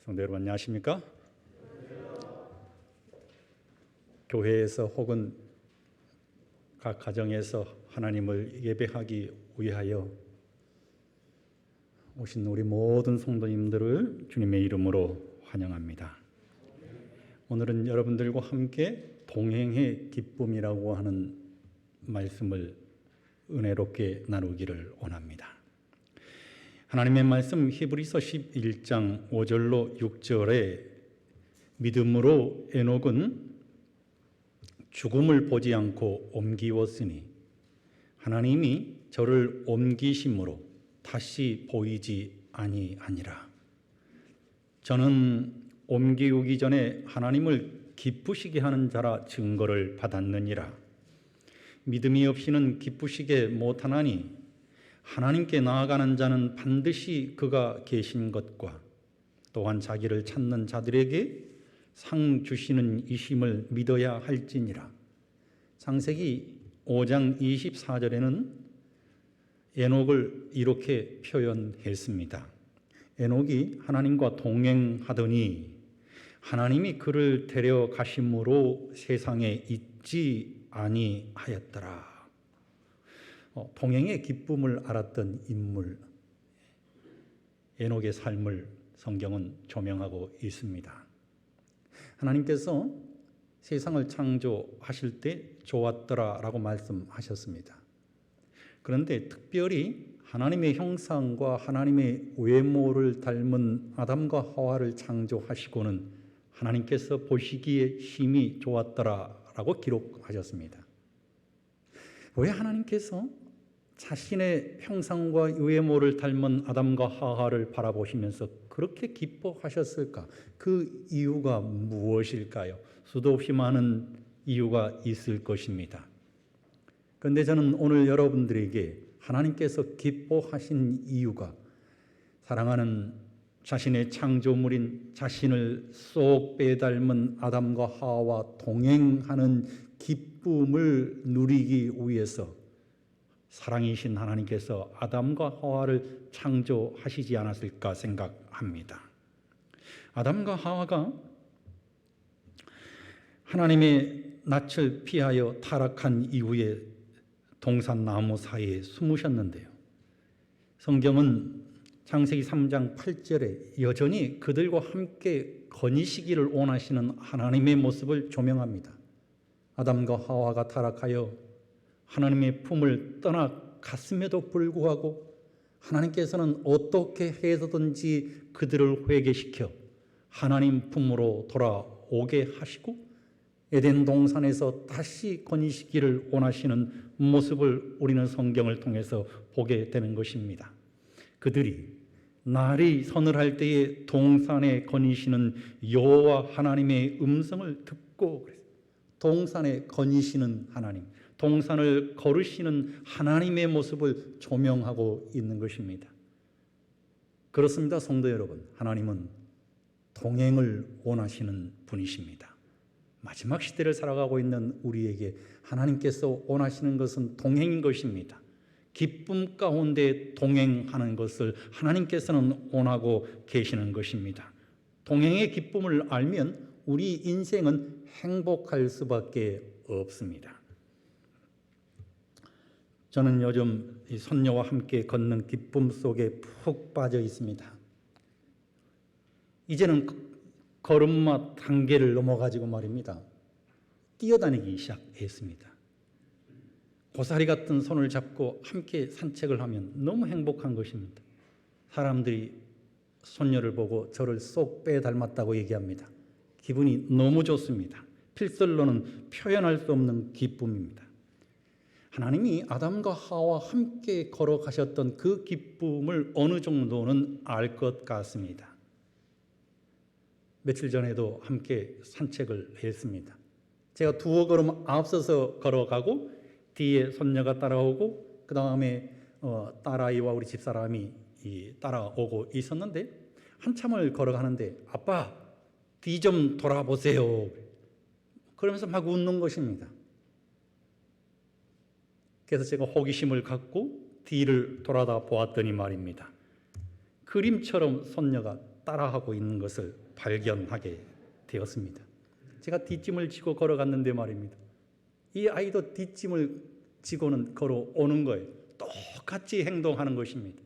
성도 여러분 안녕하십니까? 교회에서 혹은 각 가정에서 하나님을 예배하기 위하여 오신 우리 모든 성도님들을 주님의 이름으로 환영합니다. 오늘은 여러분들과 함께 동행의 기쁨이라고 하는 말씀을 은혜롭게 나누기를 원합니다. 하나님의 말씀 히브리서 11장 5절로 6절에 믿음으로 에녹은 죽음을 보지 않고 옮기었으니 하나님이 저를 옮기심으로 다시 보이지 아니하니라. 저는 옮기우기 전에 하나님을 기쁘시게 하는 자라 증거를 받았느니라. 믿음이 없이는 기쁘시게 못하나니 하나님께 나아가는 자는 반드시 그가 계신 것과 또한 자기를 찾는 자들에게 상 주시는 이심을 믿어야 할지니라. 창세기 5장 24절에는 에녹을 이렇게 표현했습니다. 에녹이 하나님과 동행하더니 하나님이 그를 데려가심으로 세상에 있지 아니하였더라. 동행의 기쁨을 알았던 인물 에녹의 삶을 성경은 조명하고 있습니다. 하나님께서 세상을 창조하실 때 좋았더라라고 말씀하셨습니다. 그런데 특별히 하나님의 형상과 하나님의 외모를 닮은 아담과 하와를 창조하시고는 하나님께서 보시기에 심히 좋았더라라고 기록하셨습니다. 왜 하나님께서 자신의 형상과 외모를 닮은 아담과 하와를 바라보시면서 그렇게 기뻐하셨을까? 그 이유가 무엇일까요? 수도 없이 많은 이유가 있을 것입니다. 그런데 저는 오늘 여러분들에게 하나님께서 기뻐하신 이유가 사랑하는 자신의 창조물인 자신을 쏙 빼닮은 아담과 하와와 동행하는 기쁨을 누리기 위해서 사랑이신 하나님께서 아담과 하와를 창조하시지 않았을까 생각합니다. 아담과 하와가 하나님의 낯을 피하여 타락한 이후에 동산나무 사이에 숨으셨는데요. 성경은 창세기 3장 8절에 여전히 그들과 함께 거니시기를 원하시는 하나님의 모습을 조명합니다. 아담과 하와가 타락하여 하나님의 품을 떠나갔음에도 불구하고 하나님께서는 어떻게 해서든지 그들을 회개시켜 하나님 품으로 돌아오게 하시고 에덴 동산에서 다시 거니시기를 원하시는 모습을 우리는 성경을 통해서 보게 되는 것입니다. 그들이 날이 서늘할 때에 동산에 거니시는 여호와 하나님의 음성을 듣고 동산에 거니시는 하나님, 동산을 걸으시는 하나님의 모습을 조명하고 있는 것입니다. 그렇습니다, 성도 여러분. 하나님은 동행을 원하시는 분이십니다. 마지막 시대를 살아가고 있는 우리에게 하나님께서 원하시는 것은 동행인 것입니다. 기쁨 가운데 동행하는 것을 하나님께서는 원하고 계시는 것입니다. 동행의 기쁨을 알면 우리 인생은 행복할 수밖에 없습니다. 저는 요즘 이 손녀와 함께 걷는 기쁨 속에 푹 빠져 있습니다. 이제는 걸음마 단계를 넘어가지고 말입니다. 뛰어다니기 시작했습니다. 고사리 같은 손을 잡고 함께 산책을 하면 너무 행복한 것입니다. 사람들이 손녀를 보고 저를 쏙 빼 닮았다고 얘기합니다. 기분이 너무 좋습니다. 필설로는 표현할 수 없는 기쁨입니다. 하나님이 아담과 하와와 함께 걸어가셨던 그 기쁨을 어느 정도는 알 것 같습니다. 며칠 전에도 함께 산책을 했습니다. 제가 두어 걸음 앞서서 걸어가고 뒤에 손녀가 따라오고 그 다음에 딸아이와 우리 집사람이 따라오고 있었는데 한참을 걸어가는데 아빠 뒤 좀 돌아보세요. 그러면서 막 웃는 것입니다. 그래서 제가 호기심을 갖고 뒤를 돌아다 보았더니 말입니다. 그림처럼 손녀가 따라하고 있는 것을 발견하게 되었습니다. 제가 뒷짐을 지고 걸어갔는데 말입니다. 이 아이도 뒷짐을 지고는 걸어오는 거예요. 똑같이 행동하는 것입니다.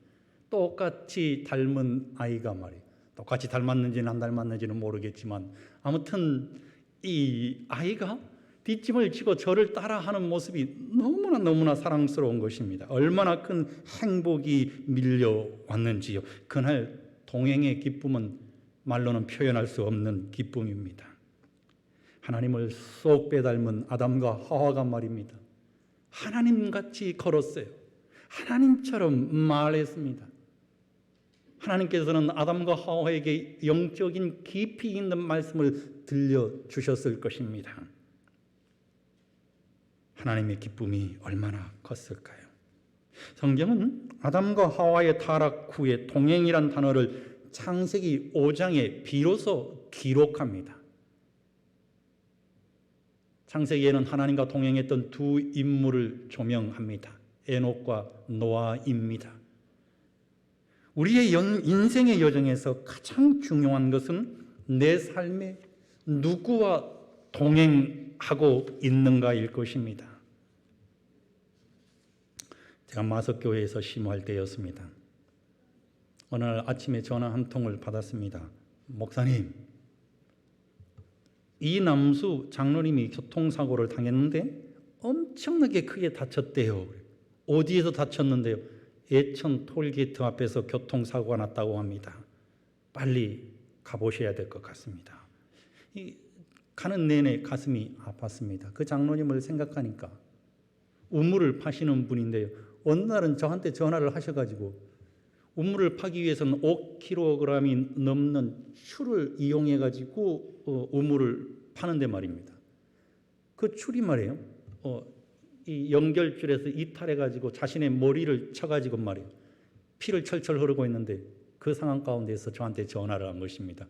똑같이 닮은 아이가 말이에요. 똑같이 닮았는지는 안 닮았는지는 모르겠지만 아무튼 이 아이가 뒷짐을 지고 저를 따라하는 모습이 너무나 사랑스러운 것입니다. 얼마나 큰 행복이 밀려왔는지요. 그날 동행의 기쁨은 말로는 표현할 수 없는 기쁨입니다. 하나님을 쏙 빼닮은 아담과 하와가 말입니다. 하나님같이 걸었어요. 하나님처럼 말했습니다. 하나님께서는 아담과 하와에게 영적인 깊이 있는 말씀을 들려주셨을 것입니다. 하나님의 기쁨이 얼마나 컸을까요? 성경은 아담과 하와의 타락 후에 동행이란 단어를 창세기 5장에 비로소 기록합니다. 창세기에는 하나님과 동행했던 두 인물을 조명합니다. 에녹과 노아입니다. 우리의 인생의 여정에서 가장 중요한 것은 내 삶에 누구와 동행하고 있는가일 것입니다. 제가 마석교회에서 심호할 때였습니다. 어느 날 아침에 전화 한 통을 받았습니다. 목사님, 이남수 장로님이 교통사고를 당했는데 엄청나게 크게 다쳤대요. 어디에서 다쳤는데요? 예천 톨게이트 앞에서 교통사고가 났다고 합니다. 빨리 가보셔야 될 것 같습니다. 가는 내내 가슴이 아팠습니다. 그 장로님을 생각하니까 우물을 파시는 분인데요. 어느 날은 저한테 전화를 하셔가지고 우물을 파기 위해서는 5kg이 넘는 추를 이용해가지고 우물을 파는데 말입니다. 그 추리 말이에요. 이 연결줄에서 이탈해가지고 자신의 머리를 쳐가지고 말이에요. 피를 철철 흐르고 있는데 그 상황 가운데서 저한테 전화를 한 것입니다.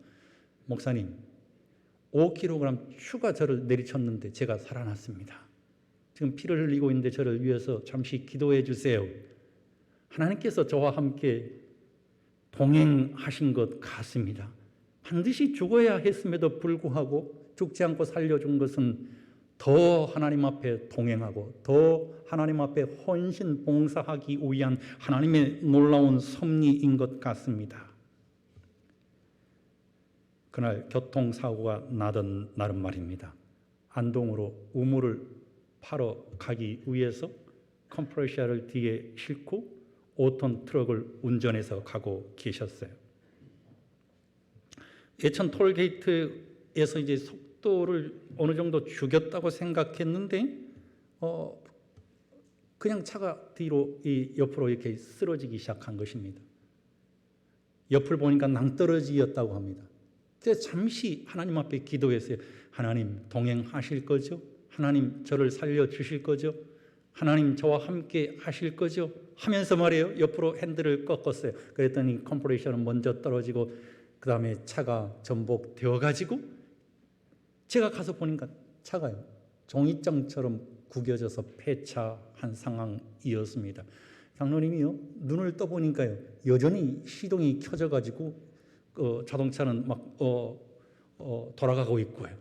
목사님, 5kg 추가 저를 내리쳤는데 제가 살아났습니다. 지금 피를 흘리고 있는데 저를 위해서 잠시 기도해 주세요. 하나님께서 저와 함께 동행하신 것 같습니다. 반드시 죽어야 했음에도 불구하고 죽지 않고 살려준 것은 더 하나님 앞에 동행하고 더 하나님 앞에 헌신 봉사하기 위한 하나님의 놀라운 섭리인 것 같습니다. 그날 교통사고가 나던 날은 말입니다. 안동으로 우물을 파러 가기 위해서 컴프레셔를 뒤에 싣고 5톤 트럭을 운전해서 가고 계셨어요. 예천 톨게이트에서 이제 속도를 어느 정도 죽였다고 생각했는데 그냥 차가 뒤로 옆으로 이렇게 쓰러지기 시작한 것입니다. 옆을 보니까 낭떠러지였다고 합니다. 그래서 잠시 하나님 앞에 기도했어요. 하나님 동행하실 거죠? 하나님 저를 살려주실 거죠? 하나님 저와 함께 하실 거죠? 하면서 말이에요. 옆으로 핸들을 꺾었어요. 그랬더니 컴프레셔는 먼저 떨어지고 그 다음에 차가 전복되어 가지고 제가 가서 보니까 차가요. 종이장처럼 구겨져서 폐차한 상황이었습니다. 장로님이요. 눈을 떠보니까요. 여전히 시동이 켜져 가지고 자동차는 막 돌아가고 있고요.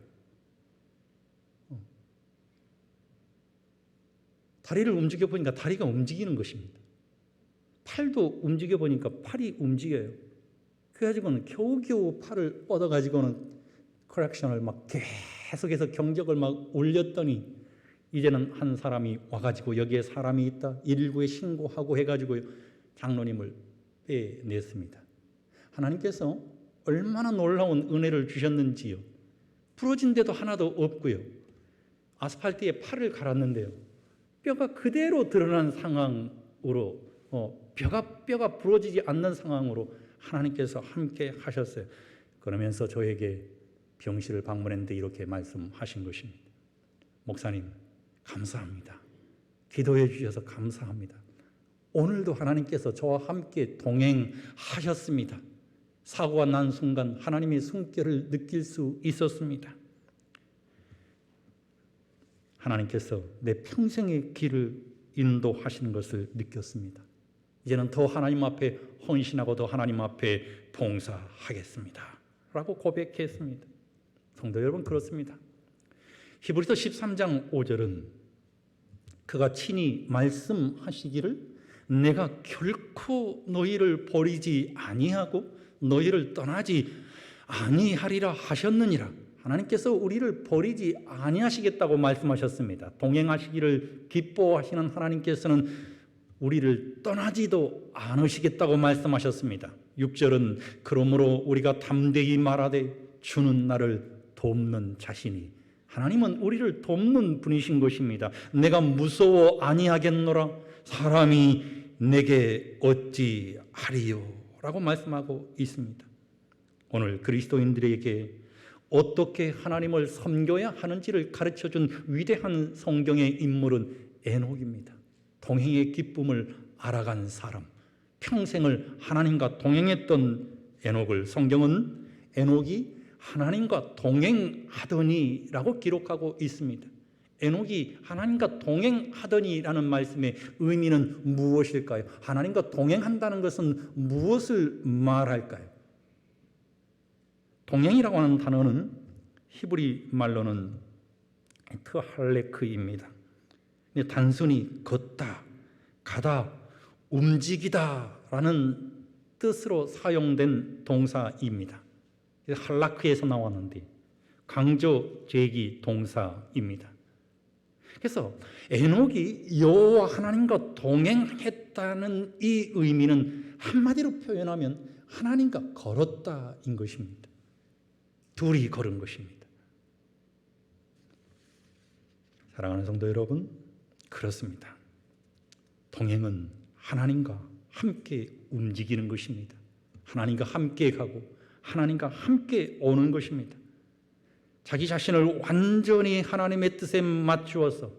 다리를 움직여 보니까 다리가 움직이는 것입니다. 팔도 움직여 보니까 팔이 움직여요. 그래가지고는 겨우겨우 팔을 뻗어가지고는 커렉션을 막 계속해서 경적을 막 올렸더니 이제는 한 사람이 와가지고 여기에 사람이 있다 119에 신고하고 해가지고 장로님을 빼냈습니다. 하나님께서 얼마나 놀라운 은혜를 주셨는지요. 부러진 데도 하나도 없고요. 아스팔트에 팔을 갈았는데요. 뼈가 그대로 드러난 상황으로 뼈가 부러지지 않는 상황으로 하나님께서 함께 하셨어요. 그러면서 저에게 병실을 방문했는데 이렇게 말씀하신 것입니다. 목사님 감사합니다. 기도해 주셔서 감사합니다. 오늘도 하나님께서 저와 함께 동행하셨습니다. 사고가 난 순간 하나님의 숨결을 느낄 수 있었습니다. 하나님께서 내 평생의 길을 인도하시는 것을 느꼈습니다. 이제는 더 하나님 앞에 헌신하고 더 하나님 앞에 봉사하겠습니다 라고 고백했습니다. 성도 여러분, 그렇습니다. 히브리서 13장 5절은 그가 친히 말씀하시기를 내가 결코 너희를 버리지 아니하고 너희를 떠나지 아니하리라 하셨느니라. 하나님께서 우리를 버리지 아니하시겠다고 말씀하셨습니다. 동행하시기를 기뻐하시는 하나님께서는 우리를 떠나지도 않으시겠다고 말씀하셨습니다. 6절은 그러므로 우리가 담대히 말하되 주는 나를 돕는 자신이, 하나님은 우리를 돕는 분이신 것입니다. 내가 무서워 아니하겠노라. 사람이 내게 어찌 하리요 라고 말씀하고 있습니다. 오늘 그리스도인들에게 어떻게 하나님을 섬겨야 하는지를 가르쳐준 위대한 성경의 인물은 에녹입니다. 동행의 기쁨을 알아간 사람, 평생을 하나님과 동행했던 에녹을 성경은 에녹이 하나님과 동행하더니라고 기록하고 있습니다. 에녹이 하나님과 동행하더니라는 말씀의 의미는 무엇일까요? 하나님과 동행한다는 것은 무엇을 말할까요? 동행이라고 하는 단어는 히브리 말로는 트할레크입니다. 단순히 걷다, 가다, 움직이다 라는 뜻으로 사용된 동사입니다. 할라크에서 나왔는데 강조 제기 동사입니다. 그래서 에녹이 여호와 하나님과 동행했다는 이 의미는 한마디로 표현하면 하나님과 걸었다인 것입니다. 둘이 걸은 것입니다. 사랑하는 성도 여러분, 그렇습니다. 동행은 하나님과 함께 움직이는 것입니다. 하나님과 함께 가고 하나님과 함께 오는 것입니다. 자기 자신을 완전히 하나님의 뜻에 맞추어서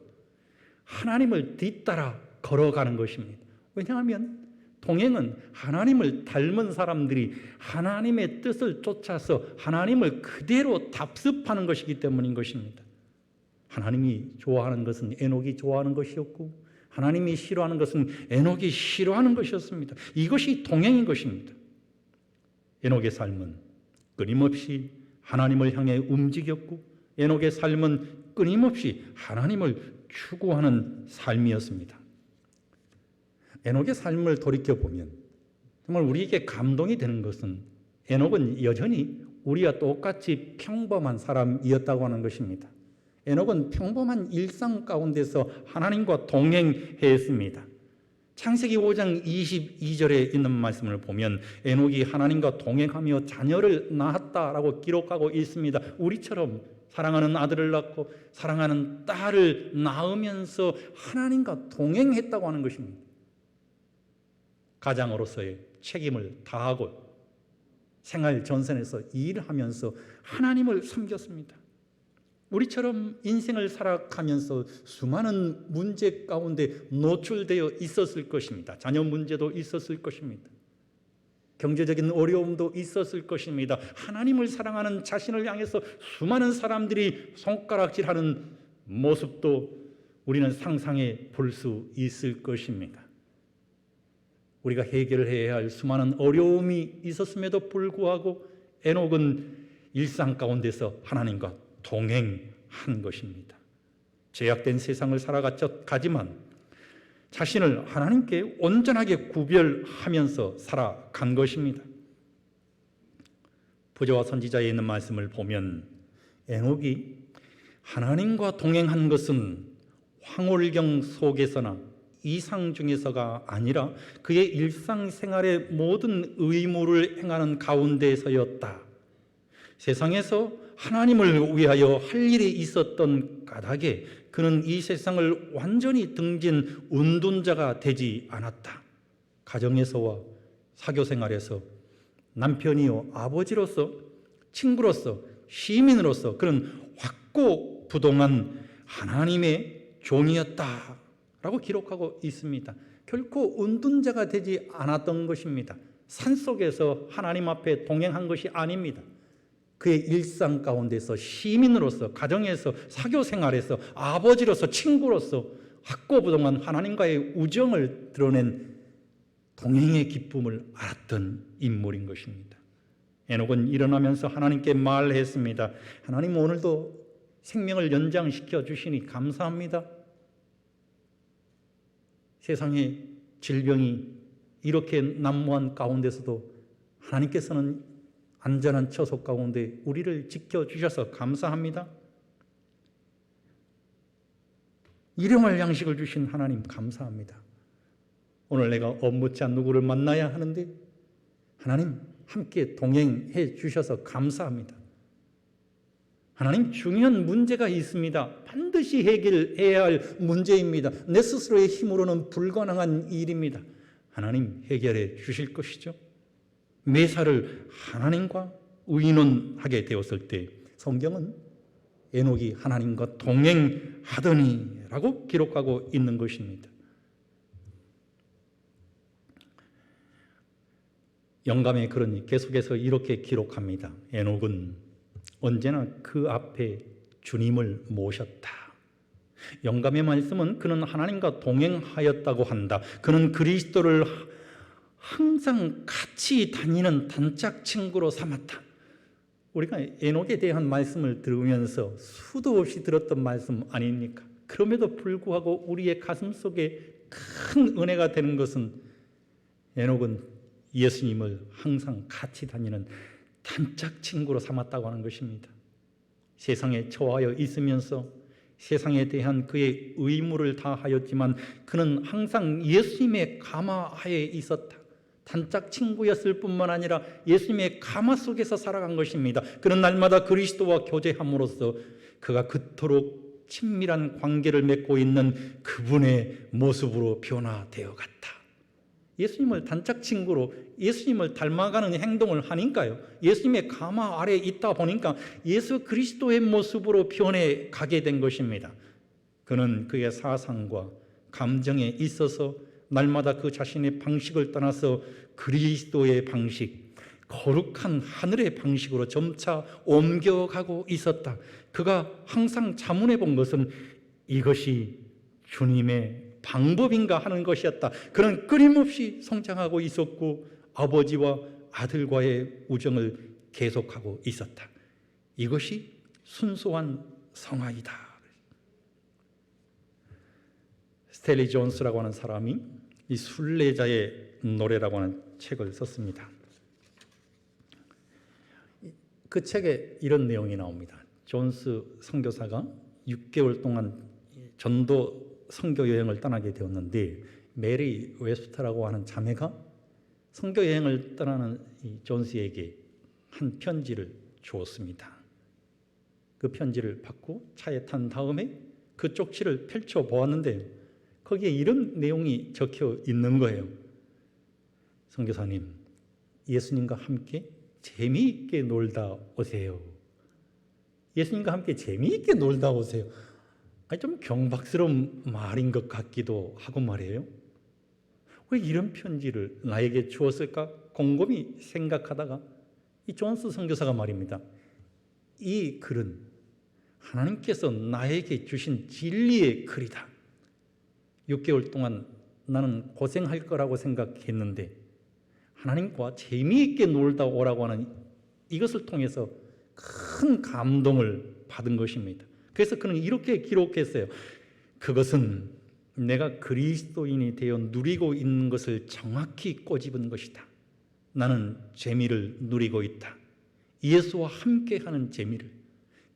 하나님을 뒤따라 걸어가는 것입니다. 왜냐하면 동행은 하나님을 닮은 사람들이 하나님의 뜻을 쫓아서 하나님을 그대로 답습하는 것이기 때문인 것입니다. 하나님이 좋아하는 것은 에녹이 좋아하는 것이었고 하나님이 싫어하는 것은 에녹이 싫어하는 것이었습니다. 이것이 동행인 것입니다. 에녹의 삶은 끊임없이 하나님을 향해 움직였고 에녹의 삶은 끊임없이 하나님을 추구하는 삶이었습니다. 에녹의 삶을 돌이켜보면 정말 우리에게 감동이 되는 것은 에녹은 여전히 우리와 똑같이 평범한 사람이었다고 하는 것입니다. 에녹은 평범한 일상 가운데서 하나님과 동행했습니다. 창세기 5장 22절에 있는 말씀을 보면 에녹이 하나님과 동행하며 자녀를 낳았다라고 기록하고 있습니다. 우리처럼 사랑하는 아들을 낳고 사랑하는 딸을 낳으면서 하나님과 동행했다고 하는 것입니다. 가장으로서의 책임을 다하고 생활 전선에서 일을 하면서 하나님을 섬겼습니다. 우리처럼 인생을 살아가면서 수많은 문제 가운데 노출되어 있었을 것입니다. 자녀 문제도 있었을 것입니다. 경제적인 어려움도 있었을 것입니다. 하나님을 사랑하는 자신을 향해서 수많은 사람들이 손가락질하는 모습도 우리는 상상해 볼 수 있을 것입니다. 우리가 해결해야 할 수많은 어려움이 있었음에도 불구하고 에녹은 일상 가운데서 하나님과 동행한 것입니다. 제약된 세상을 살아가지만 자신을 하나님께 온전하게 구별하면서 살아간 것입니다. 부조와 선지자에 있는 말씀을 보면 에녹이 하나님과 동행한 것은 황홀경 속에서나 이상 중에서가 아니라 그의 일상생활의 모든 의무를 행하는 가운데서였다. 세상에서 하나님을 위하여 할 일이 있었던 까닭에 그는 이 세상을 완전히 등진 운둔자가 되지 않았다. 가정에서와 사교생활에서 남편이요 아버지로서 친구로서 시민으로서 그는 확고부동한 하나님의 종이었다라고 기록하고 있습니다. 결코 운둔자가 되지 않았던 것입니다. 산속에서 하나님 앞에 동행한 것이 아닙니다. 그의 일상 가운데서 시민으로서 가정에서 사교생활에서 아버지로서 친구로서 확고부동한 하나님과의 우정을 드러낸 동행의 기쁨을 알았던 인물인 것입니다. 에녹은 일어나면서 하나님께 말했습니다. 하나님, 오늘도 생명을 연장시켜 주시니 감사합니다. 세상에 질병이 이렇게 난무한 가운데서도 하나님께서는 안전한 처소 가운데 우리를 지켜주셔서 감사합니다. 일용할 양식을 주신 하나님 감사합니다. 오늘 내가 업무차 누구를 만나야 하는데 하나님 함께 동행해 주셔서 감사합니다. 하나님, 중요한 문제가 있습니다. 반드시 해결해야 할 문제입니다. 내 스스로의 힘으로는 불가능한 일입니다. 하나님 해결해 주실 것이죠. 매사를 하나님과 의논하게 되었을 때 성경은 에녹이 하나님과 동행하더니라고 기록하고 있는 것입니다. 영감의 글은 계속해서 이렇게 기록합니다. 에녹은 언제나 그 앞에 주님을 모셨다. 영감의 말씀은 그는 하나님과 동행하였다고 한다. 그는 그리스도를 항상 같이 다니는 단짝 친구로 삼았다. 우리가 에녹에 대한 말씀을 들으면서 수도 없이 들었던 말씀 아닙니까? 그럼에도 불구하고 우리의 가슴 속에 큰 은혜가 되는 것은 에녹은 예수님을 항상 같이 다니는 단짝 친구로 삼았다고 하는 것입니다. 세상에 처하여 있으면서 세상에 대한 그의 의무를 다하였지만 그는 항상 예수님의 가마하에 있었다. 단짝 친구였을 뿐만 아니라 예수님의 가마 속에서 살아간 것입니다. 그는 날마다 그리스도와 교제함으로써 그가 그토록 친밀한 관계를 맺고 있는 그분의 모습으로 변화되어 갔다. 예수님을 단짝 친구로 예수님을 닮아가는 행동을 하니까요, 예수님의 가마 아래에 있다 보니까 예수 그리스도의 모습으로 변해 가게 된 것입니다. 그는 그의 사상과 감정에 있어서 날마다 그 자신의 방식을 떠나서 그리스도의 방식, 거룩한 하늘의 방식으로 점차 옮겨가고 있었다. 그가 항상 자문해 본 것은 이것이 주님의 방법인가 하는 것이었다. 그는 끊임없이 성장하고 있었고 아버지와 아들과의 우정을 계속하고 있었다. 이것이 순수한 성화이다. 스텔리 존스라고 하는 사람이 이 순례자의 노래라고 하는 책을 썼습니다. 그 책에 이런 내용이 나옵니다. 존스 선교사가 6개월 동안 전도 선교 여행을 떠나게 되었는데 메리 웨스터라고 하는 자매가 선교 여행을 떠나는 이 존스에게 한 편지를 주었습니다. 그 편지를 받고 차에 탄 다음에 그 쪽지를 펼쳐 보았는데 거기에 이런 내용이 적혀 있는 거예요. 선교사님, 예수님과 함께 재미있게 놀다 오세요. 예수님과 함께 재미있게 놀다 오세요. 좀 경박스러운 말인 것 같기도 하고 말이에요. 왜 이런 편지를 나에게 주었을까 곰곰이 생각하다가 이 존스 선교사가 말입니다. 이 글은 하나님께서 나에게 주신 진리의 글이다. 6개월 동안 나는 고생할 거라고 생각했는데 하나님과 재미있게 놀다 오라고 하는 이것을 통해서 큰 감동을 받은 것입니다. 그래서 그는 이렇게 기록했어요. 그것은 내가 그리스도인이 되어 누리고 있는 것을 정확히 꼬집은 것이다. 나는 재미를 누리고 있다. 예수와 함께하는 재미를.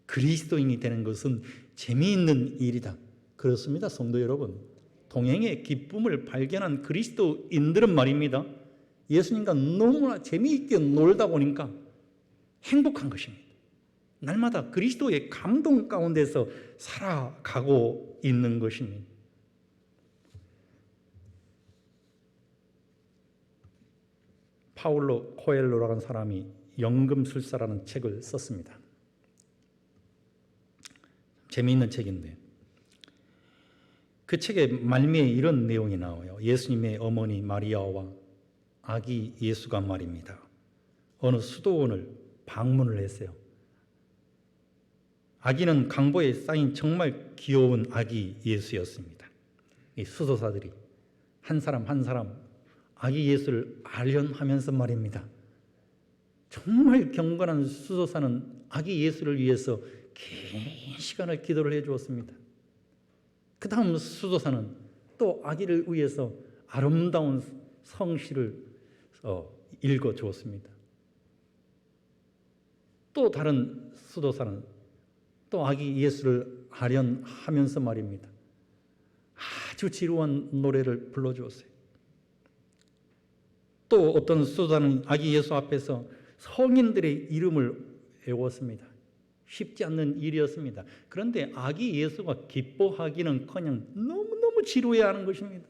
그리스도인이 되는 것은 재미있는 일이다. 그렇습니다, 성도 여러분. 동행의 기쁨을 발견한 그리스도인들은 말입니다, 예수님과 너무나 재미있게 놀다 보니까 행복한 것입니다. 날마다 그리스도의 감동 가운데서 살아가고 있는 것입니다. 파울로 코엘로라는 사람이 연금술사라는 책을 썼습니다. 재미있는 책인데 그 책의 말미에 이런 내용이 나와요. 예수님의 어머니 마리아와 아기 예수가 말입니다, 어느 수도원을 방문을 했어요. 아기는 강보에 쌓인 정말 귀여운 아기 예수였습니다. 이 수도사들이 한 사람 한 사람 아기 예수를 아련하면서 말입니다. 정말 경건한 수도사는 아기 예수를 위해서 긴 시간을 기도를 해 주었습니다. 그 다음 수도사는 또 아기를 위해서 아름다운 성시를 읽어 주었습니다. 또 다른 수도사는 또 아기 예수를 아련하면서 말입니다. 아주 지루한 노래를 불러주었어요. 또 어떤 수도사는 아기 예수 앞에서 성인들의 이름을 외웠습니다. 쉽지 않는 일이었습니다. 그런데 아기 예수가 기뻐하기는커녕 너무너무 지루해하는 것입니다.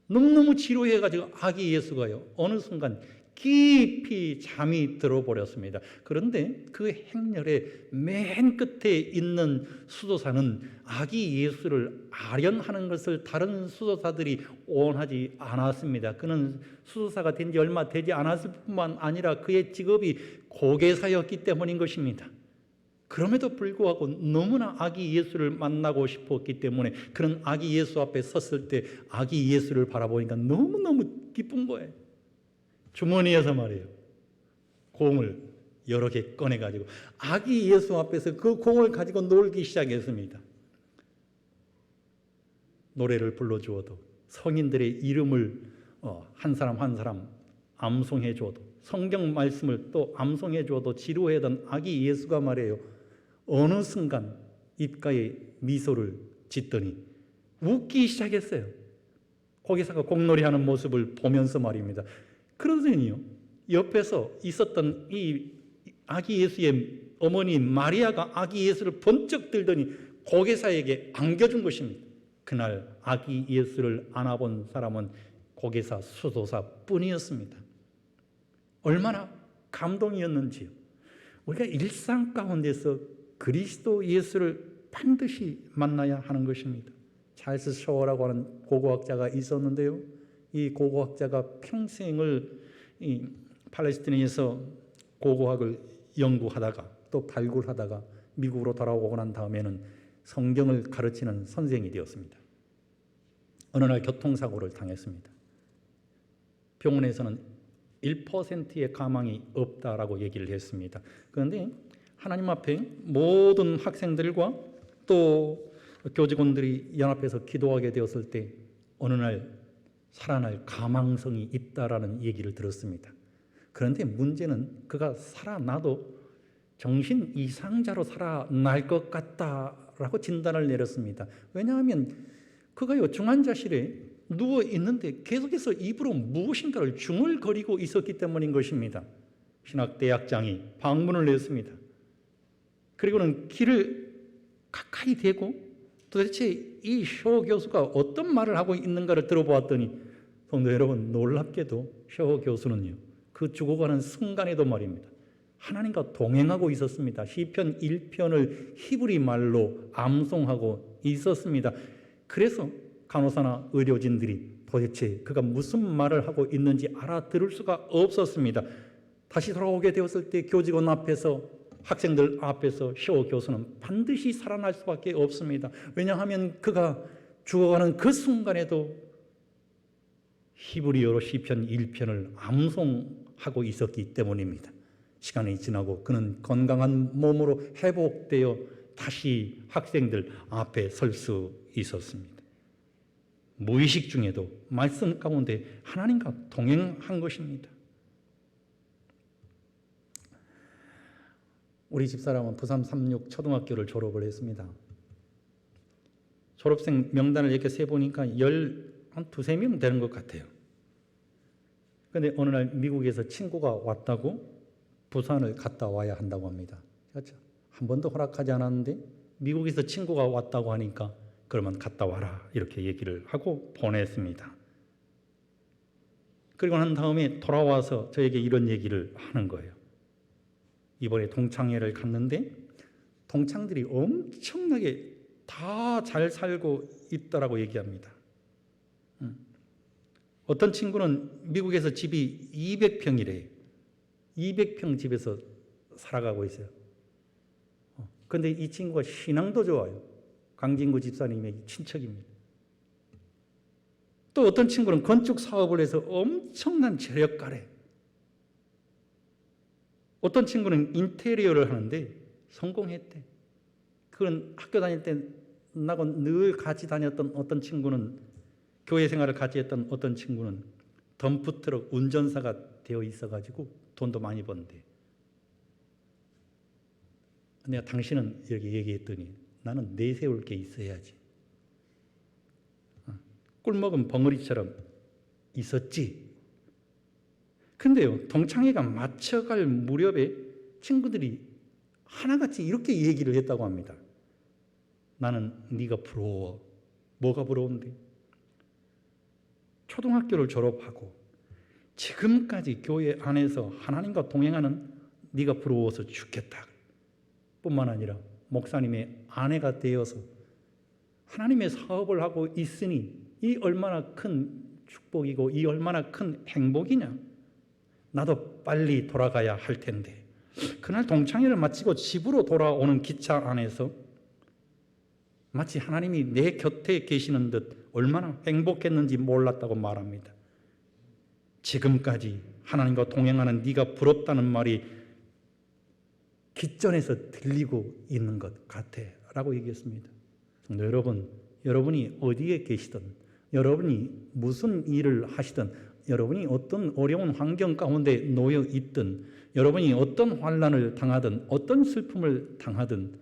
너무너무 지루해가지고 아기 예수가요 어느 순간 깊이 잠이 들어버렸습니다. 그런데 그 행렬의 맨 끝에 있는 수도사는 아기 예수를 아련하는 것을 다른 수도사들이 원하지 않았습니다. 그는 수도사가 된 지 얼마 되지 않았을 뿐만 아니라 그의 직업이 고개사였기 때문인 것입니다. 그럼에도 불구하고 너무나 아기 예수를 만나고 싶었기 때문에 그는 아기 예수 앞에 섰을 때 아기 예수를 바라보니까 너무너무 기쁜 거예요. 주머니에서 말이에요 공을 여러 개 꺼내가지고 아기 예수 앞에서 그 공을 가지고 놀기 시작했습니다. 노래를 불러주어도 성인들의 이름을 한 사람 한 사람 암송해 주어도 성경 말씀을 또 암송해 주어도 지루해하던 아기 예수가 말이에요 어느 순간 입가에 미소를 짓더니 웃기 시작했어요. 거기서가 공놀이하는 모습을 보면서 말입니다. 그러더니요 옆에서 있었던 이 아기 예수의 어머니 마리아가 아기 예수를 번쩍 들더니 고개사에게 안겨준 것입니다. 그날 아기 예수를 안아본 사람은 고개사 수도사뿐이었습니다. 얼마나 감동이었는지요. 우리가 일상 가운데서 그리스도 예수를 반드시 만나야 하는 것입니다. 찰스 셔워라고 하는 고고학자가 있었는데요. 이 고고학자가 평생을 이 팔레스타인에서 고고학을 연구하다가 또 발굴하다가 미국으로 돌아오고 난 다음에는 성경을 가르치는 선생이 되었습니다. 어느 날 교통사고를 당했습니다. 병원에서는 1%의 가망이 없다라고 얘기를 했습니다. 그런데 하나님 앞에 모든 학생들과 또 교직원들이 연합해서 기도하게 되었을 때 어느 날 살아날 가망성이 있다라는 얘기를 들었습니다. 그런데 문제는 그가 살아나도 정신 이상자로 살아날 것 같다라고 진단을 내렸습니다. 왜냐하면 그가요 중환자실에 누워 있는데 계속해서 입으로 무엇인가를 중얼거리고 있었기 때문인 것입니다. 신학대학장이 방문을 했습니다. 그리고는 귀를 가까이 대고 도대체 이 셔워 교수가 어떤 말을 하고 있는가를 들어보았더니 성도 여러분 놀랍게도 셔워 교수는요 그 죽어가는 순간에도 말입니다 하나님과 동행하고 있었습니다. 시편 1편을 히브리 말로 암송하고 있었습니다. 그래서 간호사나 의료진들이 도대체 그가 무슨 말을 하고 있는지 알아들을 수가 없었습니다. 다시 돌아오게 되었을 때 교직원 앞에서 학생들 앞에서 셔워 교수는 반드시 살아날 수밖에 없습니다. 왜냐하면 그가 죽어가는 그 순간에도 히브리어로 시편 1편을 암송하고 있었기 때문입니다. 시간이 지나고 그는 건강한 몸으로 회복되어 다시 학생들 앞에 설 수 있었습니다. 무의식 중에도 말씀 가운데 하나님과 동행한 것입니다. 우리 집사람은 부산 36 초등학교를 졸업을 했습니다. 졸업생 명단을 이렇게 세보니까 한 두세 명 되는 것 같아요. 그런데 어느 날 미국에서 친구가 왔다고 부산을 갔다 와야 한다고 합니다. 그렇죠? 한 번도 허락하지 않았는데 미국에서 친구가 왔다고 하니까 그러면 갔다 와라 이렇게 얘기를 하고 보냈습니다. 그리고 난 다음에 돌아와서 저에게 이런 얘기를 하는 거예요. 이번에 동창회를 갔는데 동창들이 엄청나게 다 잘 살고 있다라고 얘기합니다. 어떤 친구는 미국에서 집이 200평이래. 200평 집에서 살아가고 있어요. 그런데 이 친구가 신앙도 좋아요. 강진구 집사님의 친척입니다. 또 어떤 친구는 건축 사업을 해서 엄청난 재력가래. 어떤 친구는 인테리어를 하는데 성공했대. 그건 학교 다닐 때 나하고 늘 같이 다녔던 어떤 친구는, 교회 생활을 같이 했던 어떤 친구는 덤프트럭 운전사가 되어 있어가지고 돈도 많이 번대. 내가 당신은 이렇게 얘기했더니 나는 내세울 게 있어야지. 꿀먹은 벙어리처럼 있었지. 근데요, 동창회가 맞춰갈 무렵에 친구들이 하나같이 이렇게 얘기를 했다고 합니다. 나는 네가 부러워. 뭐가 부러운데? 초등학교를 졸업하고 지금까지 교회 안에서 하나님과 동행하는 네가 부러워서 죽겠다. 뿐만 아니라 목사님의 아내가 되어서 하나님의 사업을 하고 있으니 이 얼마나 큰 축복이고 이 얼마나 큰 행복이냐. 나도 빨리 돌아가야 할 텐데. 그날 동창회를 마치고 집으로 돌아오는 기차 안에서 마치 하나님이 내 곁에 계시는 듯 얼마나 행복했는지 몰랐다고 말합니다. 지금까지 하나님과 동행하는 네가 부럽다는 말이 귓전에서 들리고 있는 것 같아 라고 얘기했습니다. 여러분, 여러분이 어디에 계시든, 여러분이 무슨 일을 하시든, 여러분이 어떤 어려운 환경 가운데 놓여 있든, 여러분이 어떤 환난을 당하든 어떤 슬픔을 당하든,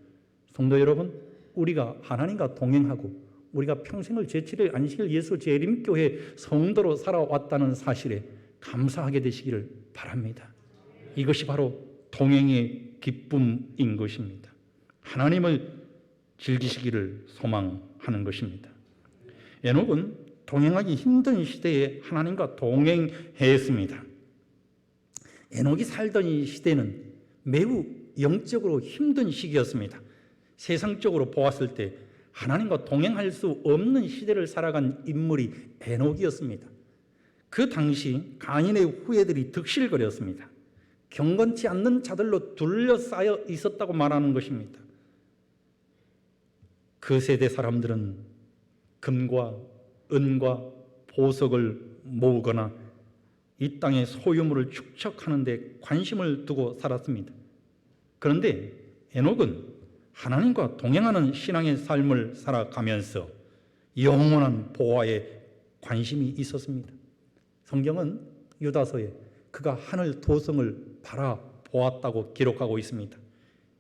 성도 여러분, 우리가 하나님과 동행하고 우리가 평생을 제7일 안식일 예수 재림교회 성도로 살아왔다는 사실에 감사하게 되시기를 바랍니다. 이것이 바로 동행의 기쁨인 것입니다. 하나님을 즐기시기를 소망하는 것입니다. 에녹은 동행하기 힘든 시대에 하나님과 동행했습니다. 에녹이 살던 이 시대는 매우 영적으로 힘든 시기였습니다. 세상적으로 보았을 때 하나님과 동행할 수 없는 시대를 살아간 인물이 에녹이었습니다. 그 당시 가인의 후예들이 득실거렸습니다. 경건치 않는 자들로 둘러싸여 있었다고 말하는 것입니다. 그 세대 사람들은 금과 은과 보석을 모으거나 이 땅의 소유물을 축적하는 데 관심을 두고 살았습니다. 그런데 에녹은 하나님과 동행하는 신앙의 삶을 살아가면서 영원한 보화에 관심이 있었습니다. 성경은 유다서에 그가 하늘 도성을 바라보았다고 기록하고 있습니다.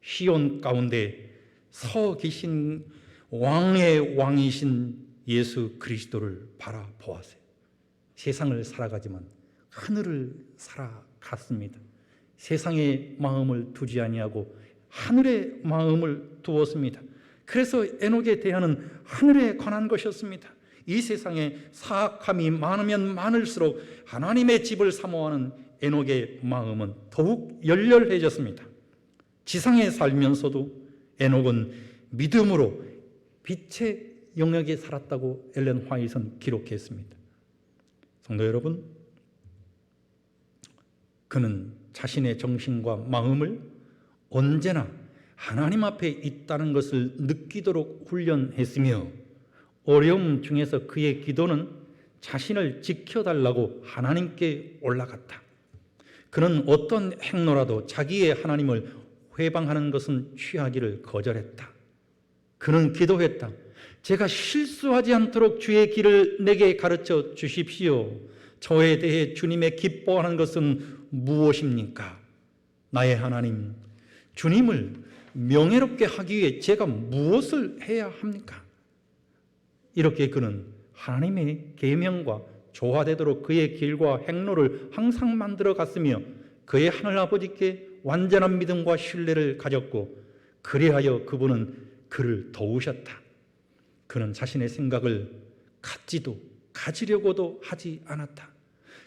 시온 가운데 서 계신 왕의 왕이신 예수 그리스도를 바라보았어요. 세상을 살아가지만 하늘을 살아갔습니다. 세상의 마음을 두지 아니하고 하늘의 마음을 두었습니다. 그래서 에녹에 대하는 하늘에 관한 것이었습니다. 이 세상에 사악함이 많으면 많을수록 하나님의 집을 사모하는 에녹의 마음은 더욱 열렬해졌습니다. 지상에 살면서도 에녹은 믿음으로 빛의 영역에 살았다고 엘렌 화이트는 기록했습니다. 성도 여러분, 그는 자신의 정신과 마음을 언제나 하나님 앞에 있다는 것을 느끼도록 훈련했으며 어려움 중에서 그의 기도는 자신을 지켜달라고 하나님께 올라갔다. 그는 어떤 행로라도 자기의 하나님을 회방하는 것은 취하기를 거절했다. 그는 기도했다. 제가 실수하지 않도록 주의 길을 내게 가르쳐 주십시오. 저에 대해 주님의 기뻐하는 것은 무엇입니까? 나의 하나님, 주님을 명예롭게 하기 위해 제가 무엇을 해야 합니까? 이렇게 그는 하나님의 계명과 조화되도록 그의 길과 행로를 항상 만들어 갔으며 그의 하늘아버지께 완전한 믿음과 신뢰를 가졌고 그리하여 그분은 그를 도우셨다. 그는 자신의 생각을 갖지도 가지려고도 하지 않았다.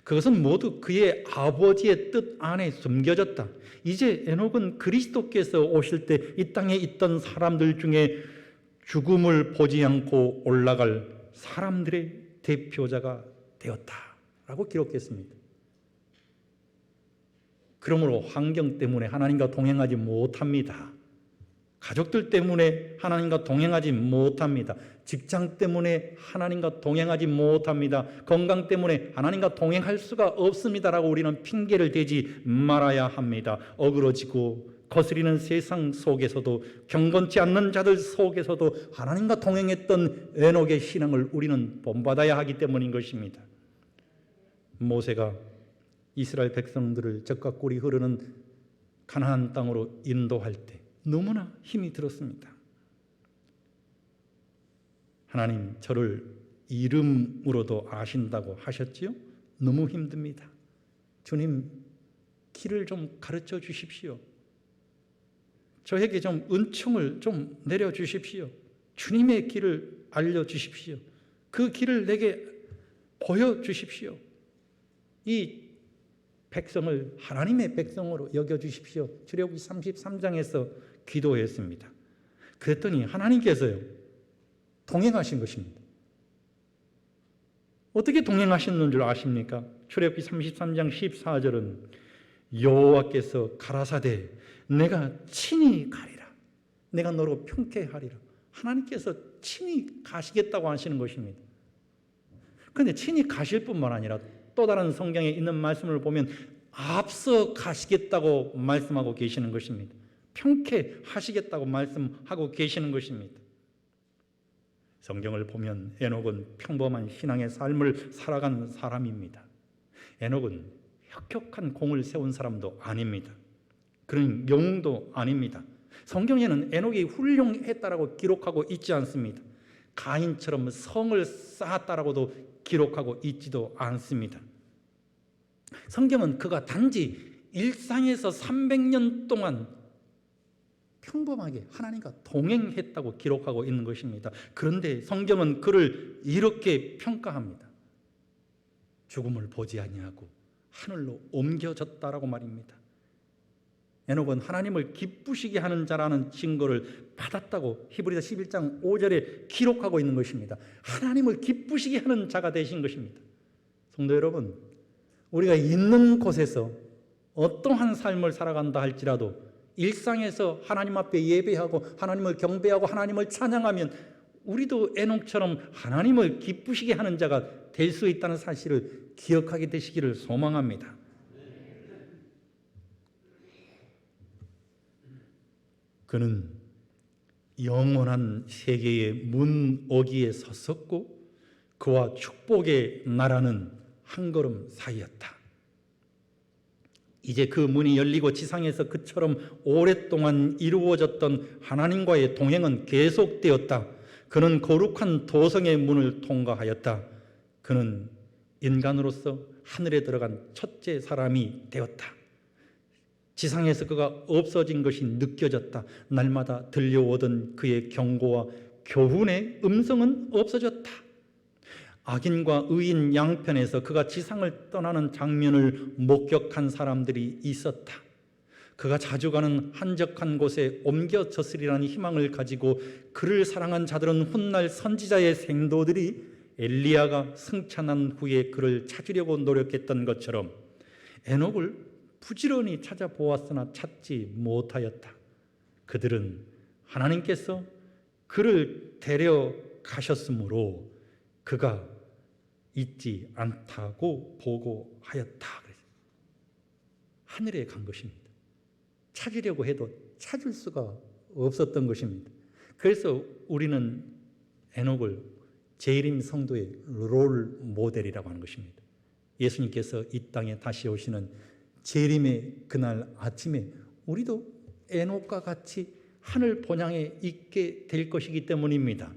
그것은 모두 그의 아버지의 뜻 안에 숨겨졌다. 이제 에녹은 그리스도께서 오실 때 이 땅에 있던 사람들 중에 죽음을 보지 않고 올라갈 사람들의 대표자가 되었다라고 기록했습니다. 그러므로 환경 때문에 하나님과 동행하지 못합니다. 가족들 때문에 하나님과 동행하지 못합니다. 직장 때문에 하나님과 동행하지 못합니다. 건강 때문에 하나님과 동행할 수가 없습니다라고 우리는 핑계를 대지 말아야 합니다. 어그러지고 거스리는 세상 속에서도, 경건치 않는 자들 속에서도 하나님과 동행했던 에녹의 신앙을 우리는 본받아야 하기 때문인 것입니다. 모세가 이스라엘 백성들을 적과 꿀이 흐르는 가나안 땅으로 인도할 때 너무나 힘이 들었습니다. 하나님, 저를 이름으로도 아신다고 하셨지요? 너무 힘듭니다. 주님, 길을 좀 가르쳐 주십시오. 저에게 좀 은총을 좀 내려주십시오. 주님의 길을 알려주십시오. 그 길을 내게 보여주십시오. 이 백성을 하나님의 백성으로 여겨주십시오. 출애굽기 33장에서 기도했습니다. 그랬더니 하나님께서요, 동행하신 것입니다. 어떻게 동행하셨는 줄 아십니까? 출애굽기 33장 14절은 여호와께서 가라사대 내가 친히 가리라. 내가 너로 평쾌하리라. 하나님께서 친히 가시겠다고 하시는 것입니다. 그런데 친히 가실 뿐만 아니라 또 다른 성경에 있는 말씀을 보면 앞서 가시겠다고 말씀하고 계시는 것입니다. 평쾌하시겠다고 말씀하고 계시는 것입니다. 성경을 보면 에녹은 평범한 신앙의 삶을 살아간 사람입니다. 에녹은 혁혁한 공을 세운 사람도 아닙니다. 그런 영웅도 아닙니다. 성경에는 에녹이 훌륭했다라고 기록하고 있지 않습니다. 가인처럼 성을 쌓았다라고도 기록하고 있지도 않습니다. 성경은 그가 단지 일상에서 300년 동안 평범하게 하나님과 동행했다고 기록하고 있는 것입니다. 그런데 성경은 그를 이렇게 평가합니다. 죽음을 보지 아니하고 하늘로 옮겨졌다라고 말입니다. 에녹은 하나님을 기쁘시게 하는 자라는 증거를 받았다고 히브리서 11장 5절에 기록하고 있는 것입니다. 하나님을 기쁘시게 하는 자가 되신 것입니다. 성도 여러분, 우리가 있는 곳에서 어떠한 삶을 살아간다 할지라도 일상에서 하나님 앞에 예배하고 하나님을 경배하고 하나님을 찬양하면 우리도 에녹처럼 하나님을 기쁘시게 하는 자가 될 수 있다는 사실을 기억하게 되시기를 소망합니다. 그는 영원한 세계의 문어기에 섰었고 그와 축복의 나라는 한 걸음 사이였다. 이제 그 문이 열리고 지상에서 그처럼 오랫동안 이루어졌던 하나님과의 동행은 계속되었다. 그는 거룩한 도성의 문을 통과하였다. 그는 인간으로서 하늘에 들어간 첫째 사람이 되었다. 지상에서 그가 없어진 것이 느껴졌다. 날마다 들려오던 그의 경고와 교훈의 음성은 없어졌다. 악인과 의인 양편에서 그가 지상을 떠나는 장면을 목격한 사람들이 있었다. 그가 자주 가는 한적한 곳에 옮겨졌으리라는 희망을 가지고 그를 사랑한 자들은 훗날 선지자의 생도들이 엘리야가 승천한 후에 그를 찾으려고 노력했던 것처럼 에녹을 부지런히 찾아보았으나 찾지 못하였다. 그들은 하나님께서 그를 데려가셨으므로 그가 있지 않다고 보고하였다. 하늘에 간 것입니다. 찾으려고 해도 찾을 수가 없었던 것입니다. 그래서 우리는 에녹을 재림 성도의 롤 모델이라고 하는 것입니다. 예수님께서 이 땅에 다시 오시는 재림의 그날 아침에 우리도 에녹과 같이 하늘 본향에 있게 될 것이기 때문입니다.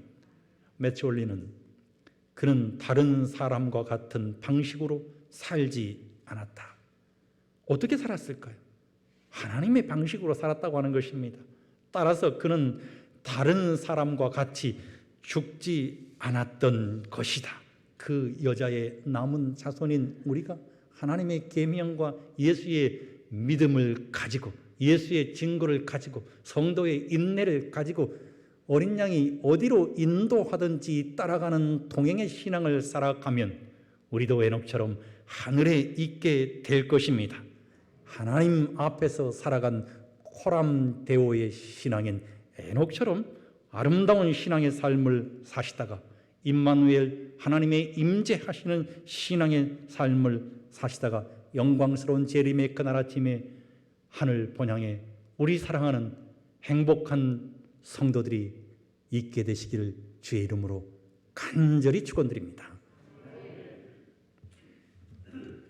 매튜 올리는 그는 다른 사람과 같은 방식으로 살지 않았다. 어떻게 살았을까요? 하나님의 방식으로 살았다고 하는 것입니다. 따라서 그는 다른 사람과 같이 죽지 않았던 것이다. 그 여자의 남은 자손인 우리가 하나님의 계명과 예수의 믿음을 가지고 예수의 증거를 가지고 성도의 인내를 가지고 어린 양이 어디로 인도하든지 따라가는 동행의 신앙을 살아가면 우리도 에녹처럼 하늘에 있게 될 것입니다. 하나님 앞에서 살아간 코람데오의 신앙인 에녹처럼 아름다운 신앙의 삶을 사시다가 임마누엘 하나님의 임재하시는 신앙의 삶을 사시다가 영광스러운 재림의 그날 아침에 하늘 본향에 우리 사랑하는 행복한 성도들이 있게 되시기를 주의 이름으로 간절히 축원드립니다.